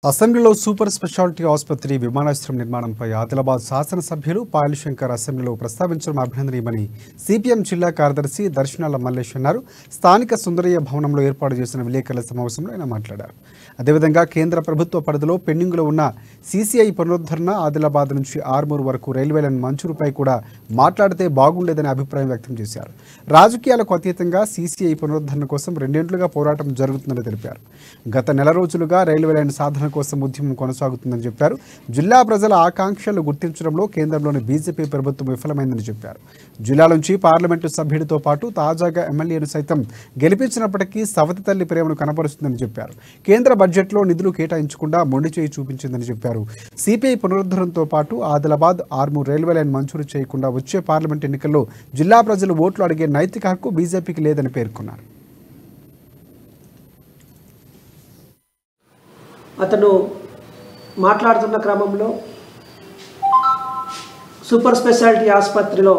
అసెంబ్లీలో super speciality ఆసుపత్రి విమానాశ్రయం నిర్మాణంపై ఆదిలాబాద్ శాసనసభ్యులు పాయల్ శంకర్ అసెంబ్లీలో ప్రస్తావించడం అభినందనీయమని సిపిఎం జిల్లా కార్యదర్శి దర్శనాల మల్లేష్ అన్నారు. స్థానిక సుందరయ్య భవనంలో ఏర్పాటు చేసిన విలేకరుల సమావేశంలో ఆయన మాట్లాడారు. అదేవిధంగా కేంద్ర ప్రభుత్వ పరిధిలో పెండింగ్లో ఉన్న సీసీఐ పునరుద్ధరణ, ఆదిలాబాద్ నుంచి ఆర్మూర్ వరకు రైల్వే లైన్ మంజూరుపై కూడా మాట్లాడితే బాగుండేదని అభిప్రాయం వ్యక్తం చేశారు. రాజకీయాలకు అతీతంగా సీసీఐ పునరుద్ధరణ కోసం 2 ఏళ్లుగా పోరాటం జరుగుతుందని తెలిపారు. గత నెల రోజులుగా రైల్వే లైన్ సాధన కోసం ఉద్యమం కొనసాగుతుందని చెప్పారు. జిల్లా ప్రజల ఆకాంక్షలు గుర్తించడంలో కేంద్రంలోని బీజేపీ ప్రభుత్వం విఫలమైందని చెప్పారు. జిల్లా నుంచి పార్లమెంటు సభ్యుడితో పాటు తాజాగా ఎమ్మెల్యేను సైతం గెలిపించినప్పటికీ సవతి తల్లి ప్రేమను కనబరుస్తుందని చెప్పారు. కేంద్ర బడ్జెట్లో నిధులు కేటాయించకుండా మొండి చేయి చూపించిందని చెప్పారు. సిపిఐ పునరుద్ధరణతో పాటు ఆదిలాబాద్ ఆర్మూర్ రైల్వే లైన్ మంజూరు చేయకుండా వచ్చే పార్లమెంట్ ఎన్నికల్లో జిల్లా ప్రజలు ఓట్లు అడిగే నైతిక హక్కు బీజేపీకి లేదని పేర్కొన్నారు. అతను మాట్లాడుతున్న క్రమంలో సూపర్ స్పెషాలిటీ ఆసుపత్రిలో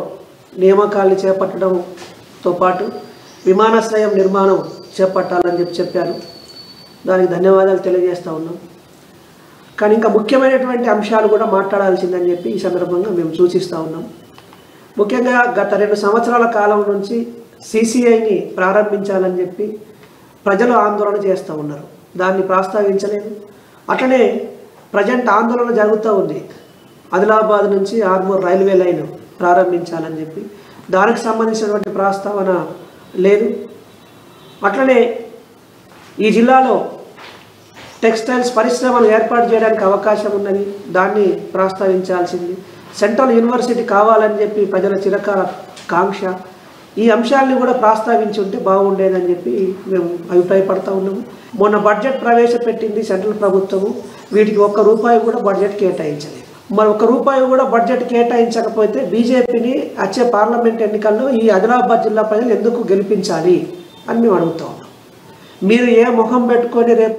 నియామకాలను చేపట్టడంతో పాటు విమానాశ్రయం నిర్మాణం చేపట్టాలని చెప్పారు. దానికి ధన్యవాదాలు తెలియజేస్తూ ఉన్నాం. కానీ ఇంకా ముఖ్యమైనటువంటి అంశాలు కూడా మాట్లాడాల్సిందని చెప్పి ఈ సందర్భంగా మేము సూచిస్తూ ఉన్నాం. ముఖ్యంగా గత 2 సంవత్సరాల కాలం నుంచి సీసీఐని ప్రారంభించాలని చెప్పి ప్రజలు ఆందోళన చేస్తూ ఉన్నారు. దాన్ని ప్రస్తావించలేదు. అట్లనే ప్రజెంట్ ఆందోళన జరుగుతూ ఉంది. ఆదిలాబాద్ నుంచి ఆర్మూర్ రైల్వే లైన్ ప్రారంభించాలని చెప్పి దానికి సంబంధించినటువంటి ప్రస్తావన లేదు. అట్లనే ఈ జిల్లాలో టెక్స్టైల్స్ పరిశ్రమను ఏర్పాటు చేయడానికి అవకాశం ఉన్నది, దాన్ని ప్రస్తావించాల్సింది. సెంట్రల్ యూనివర్సిటీ కావాలని చెప్పి ప్రజల చిరకాల కాంక్ష. ఈ అంశాలను కూడా ప్రస్తావించి ఉంటే బాగుండేదని చెప్పి మేము అభిప్రాయపడతా ఉన్నాము. మొన్న బడ్జెట్ ప్రవేశపెట్టింది సెంట్రల్ ప్రభుత్వము, వీటికి ₹1 కూడా బడ్జెట్ కేటాయించలేదు. మరి ₹1 కూడా బడ్జెట్ కేటాయించకపోతే బీజేపీని వచ్చే పార్లమెంట్ ఎన్నికల్లో ఈ ఆదిలాబాద్ జిల్లా ప్రజలు ఎందుకు గెలిపించాలి అని మేము అడుగుతా ఉన్నాం. మీరు ఏ ముఖం పెట్టుకొని రేపు